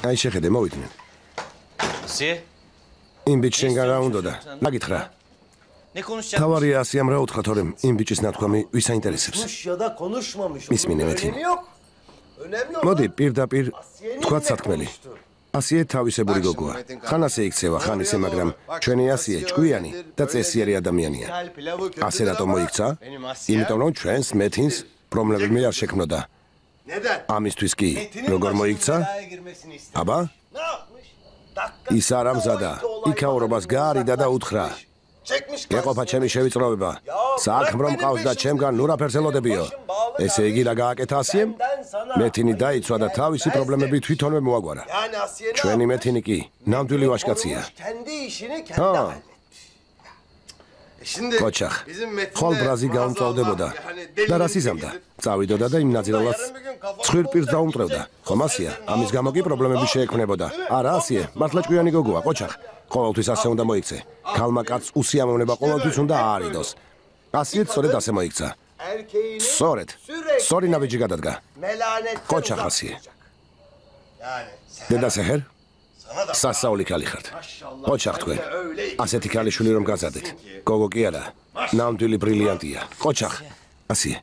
აი შეხედე მოვიდნენ. Asiye? იმ ბიჭშენგან რა უნდოდა? ნაგითხრა. Ne konuşacak? თავარია ასიამ რა უთხრა თორემ იმ ბიჭის ნათქვამი ვის აინტერესებს. Ya da konuşmamış. İsmi ne Metin? Önemi yok. Önemli olan მოდი პირდაპირ თქვა სათქმელი. ასიე თავისებური გოგოა. ხან ასე იქცევა, ხან ისე, მაგრამ ჩვენი ასიე ჭკვიანი და წესიერი ადამიანია. ასე რატომ მოიქცა? იმიტომ რომ ჩვენს მეთინს პრობლემები არ შექმნოდა. neden? ამისთვის კი როგორ მოიქცა? აბა? Ne yapmış? Dakika. ის არ ამზადა. იქაურობას გაარიდა და უთხრა. Çekmiş. ეყოფა ჩემი შევიწროვება. საქმრო მყავს და ჩემგან ნურაფერს ელოდებიო. ესე იგი რა გააკეთა ასიემ? მეთინი დაიცვა და თავისი პრობლემები თვითონვე მოაგვარა. Yani Asiye ne ჩვენი yapmış? მეთინი კი ნამდვილი ვაჟკაცია. Kendi işini kendi Ha. halletmiş. Şimdi კოჩახ, bizim Metin'le ხოლ ბრაზი razı გაუმწოვდებოდა olmak, yani deli და რას gibi იზამდა? gidip- წავიდოდა და იმ ნაძილალას ცხვირპირს დაუმტვრევდა. ხომ ასია? ამის გამო კი პრობლემები შეექმნებოდა. არა ასიე, მართლა ჭკვიანი გოგოა, კოჩახ. ყოველთვის ასე უნდა მოიქცე. ქალმა კაცს უსიამოვნება ყოველთვის უნდა აარიდოს. ასიეთ სწორედ ასე მოიქცა. Erkeğini სწორედ. sürekli სწორი ნაბიჯი გადადგა. melanetten კოჩახ uzak ასიე. tutacak. Yani sen დედა სეჰერ? sana da სასაული ქალი ხართ. maşallah. კოჩახ sen თქვენ. de öyle iki- ასეთი ქალიშვილი რომ გაზადეთ. გოგო კი არა. ნამდვილი ბრილიანტია. კოჩახ. ასიე.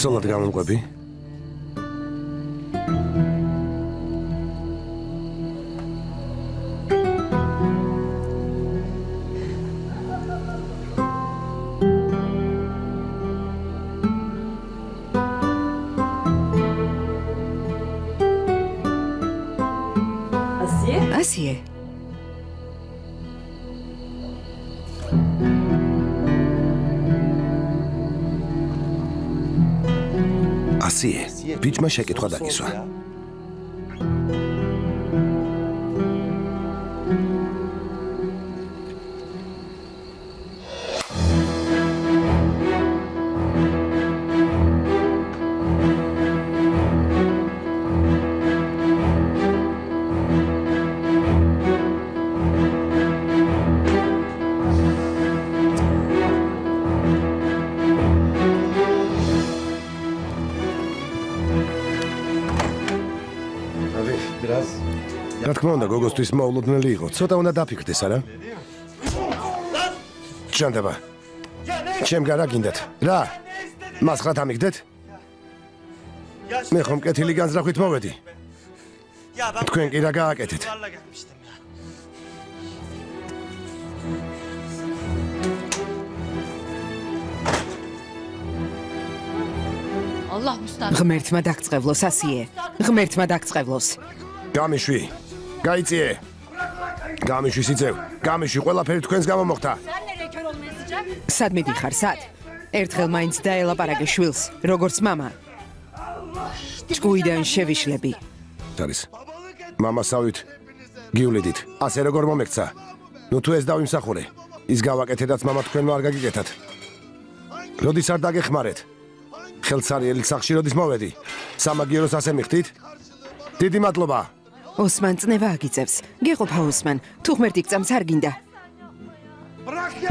ცოლად გამომყვები? Asiye. ასიე. ბიჭმა შეკითხვა დაგისვა. რა თქმა უნდა, გოგოსთვის მოულოდნელი იყო. ცოტა უნდა დაფიქრდეს, არა? ჭანდება. ჩემგან რა გინდათ? რა? მასხრათ ამიგდეთ? მე ხომ კეთილი განზრახვით მოვედი. Ya ben თქვენ კი რა გააკეთეთ? Yollarla gelmiştim ya. Allah müstahak. ღმერთმა დაგწყევლოს ასიე. ღმერთმა დაგწყევლოს. გამიშვი. გაიწიე. გამიშვი სიძევ. გამიშვი ყველაფერი თქვენს გამო მოხდა. Sen nereye kör olmaya sıcak? სად მიდიხარ, სად? ერთხელ მაინც დაელაპარაკე შვილს, როგორც მამა. ჭკუიდან შევიშლები. არის. მამასავით გივლიდით. ასე როგორ მომექცა? ნუ თუ ეს დავიმსახურე. ის გავაკეთედაც მამა თქვენმა არ გაგიკეთათ. როდის არ დაგეხმარეთ? ხელცარიელი სახში როდის მოვედი? სამაგიეროს ასე მიხდით? დიდი მადლობა. ოსმან წნევა აგიწევს. გეყოფა ოსმან, თუ ღმერთი გწამს არ გინდა.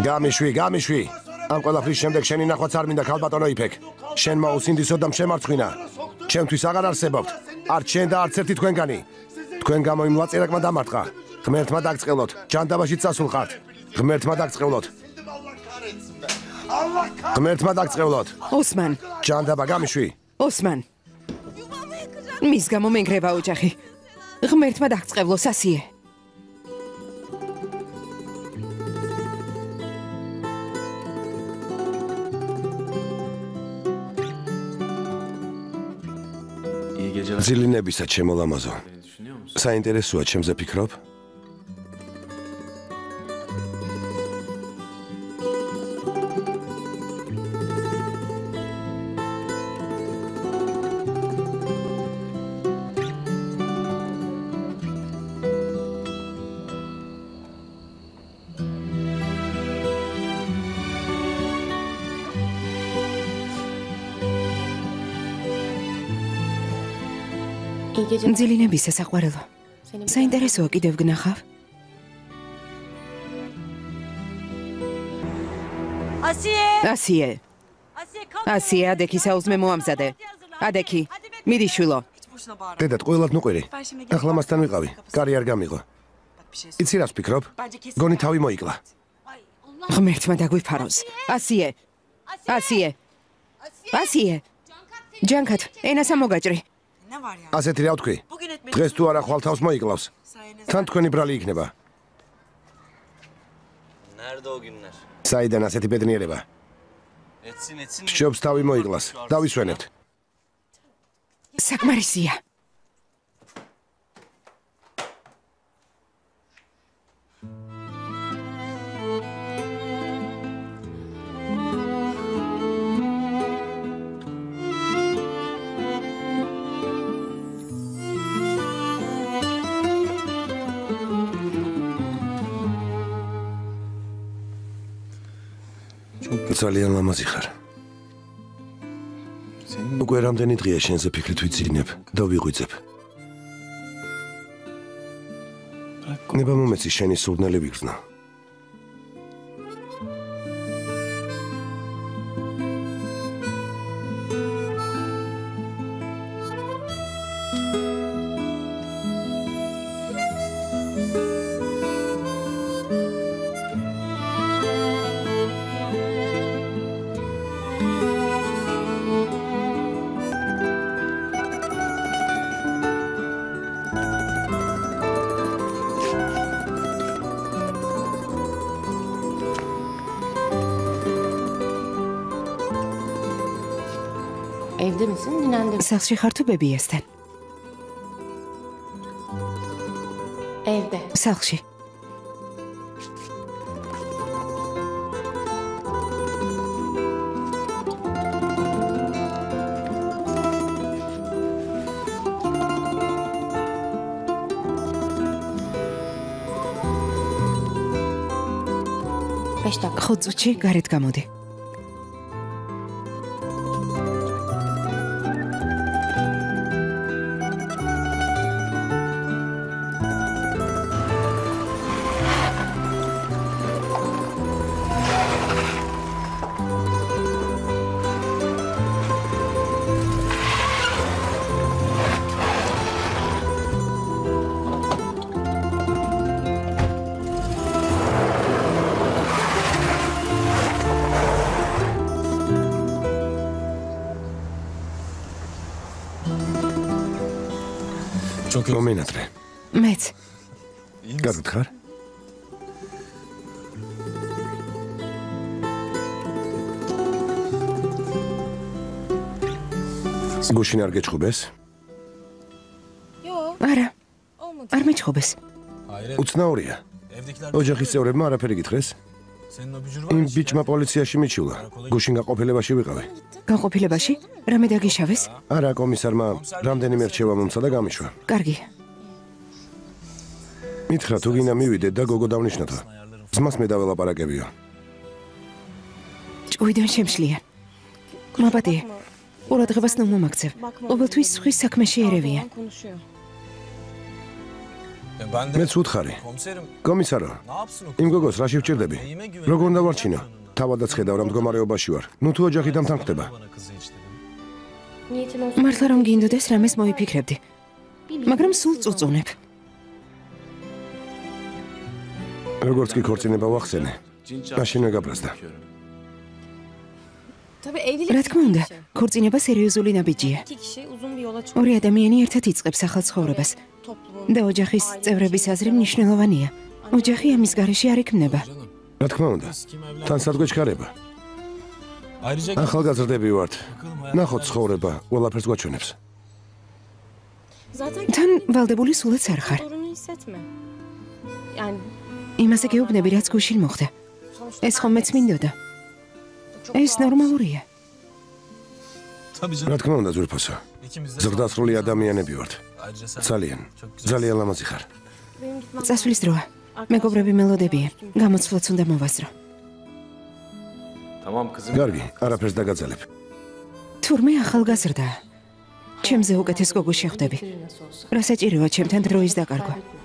გამიშვი. ამ ყველაფრის შემდეგ შენი ნახვაც არ მინდა ქალბატონო იფეკ. შენ მოუსინდისო და შემარცხვინა. ჩემთვის აღარ არსებობთ. არც შენ და არც ერთი თქვენგანი. თქვენ გამო იმ ლაწირაკმა დამარტყა. ღმერთმა დაგწყევლოთ. ჯანდაბაში წასულყართ. ღმერთმა დაგწყევლოთ. ღმერთმა დაგწყევლოთ. ოსმან, ჯანდაბა გამიშვი. ოსმან. მის გამო მენგრევა ოჯახი. ღმერთმა დაგწყევლოს ასიე. ძილინებისა ჩემო ლამაზო. საინტერესოა ჩემზე ფიქრობ? ძილინების სასაყვარელო. საინტერესოა კიდევ გნახავ? ასიე. ასიე, ადექი საუზმე მოამზადე. ადექი, მიდი შვილო. დედათ ყველად ნუყვირი. ახლა მასთან ვიყავი. კარი არ გამიღო. იცი რას ფიქრობ? გონი თავი მოიკლა. ღმერთმა დაგვიფაროს. ასიე. ასიე. ასიე. ჯანკათ, ენასა მოგაჭრი. ასეთი რა ვთქვი? დღეს თუ არა ხვალ თავს მოიკლავს. თან თქვენი ბრალი იქნება. Nerede o günler? საიდან ასეთი ბედნიერება? Etsin. სჯობს თავი მოიკლას. დავისვენებთ. საკმარისია. ძალიან ლამაზი ხარ. უკვე რამდენი დღეა შენზე ფიქრით ვიცინებ და ვიღვიძებ. ნება მომეცი შენი სურნელი ვიგრძნო. Evde misin? Dinlendin mi? სახლში ხარ თუ ბებიასთან? Evde. სახლში. Beş dakika. 5 წუთში გარეთ გამოდი. მომენატრე. მეც. კარგად ხარ? გუშინ არ გეჩხუბეს? არა. არ მეჩხუბეს. უცნაურია. ოჯახის წევრებმა არაფერი გითხრეს? იმ ბიჭმა პოლიციაში მიჩვლა. გუშინ გაყოფილებაში ვიყავი. გაყოფილებაში? რამე დაგიშავეს? არა, კომისარმა რამდენიმე რჩევა მომცა და გამიშვა. კარგი. მითხრა თუ გინდა მივიდეთ და გოგო დავნიშნათო. ძმას მე დაველაპარაკებიო. ჭუიდან შემშლია. მაპატიე. ყურადღებას ნუ მომაქცევ. ყოველთვის სხვის საქმეში ერევია. მეც უთხარი. კომისარო, იმ გოგოს რაში ვჭირდები? როგორ უნდა ვარჩინო? თავადაც ხედავ რა მდგომარეობაში ვარ. ნუ თუ ოჯახი დამთანხმდება. მართლა რომ გინდოდეს რამეს მოიფიქრებდი. მაგრამ სულ წუწუნებ. როგორც კი ქორწინება ვახსენე, მაშინვე გაბრაზდა. რა თქმა უნდა, ქორწინება სერიოზული ნაბიჯია. ორი ადამიანი ერთად იწყებს ახალ ცხოვრებას და ოჯახის წევრების აზრი მნიშვნელოვანია. ოჯახი ამის გარეშე არ იქმნება. რა თქმა უნდა, თან სადგეჩქარება. ახალგაზრდები ვართ. ნახოთ ცხოვრება ყველაფერს გვაჩვენებს. თან ვალდებული სულაც არ ხარ. იმაზე გეუბნები, რაც გუშინ მოხდა. ეს ხომ მეც მინდოდა. ეს ნორმალურია. რა თქმა უნდა, ძვირფასო. ზრდასრული ადამიანები ვართ. ძალიან ლამაზი ხარ. წასვლის დროა. მეგობრები მელოდებიან. გამოცვლაც უნდა მოვასწრო. გარგი, არაფერს დაგაძალებ. თურმე ახალგაზრდაა. ჩემზე უკეთეს გოგო შეხვდები. რა საჭიროა ჩემთან დროის დაკარგვა?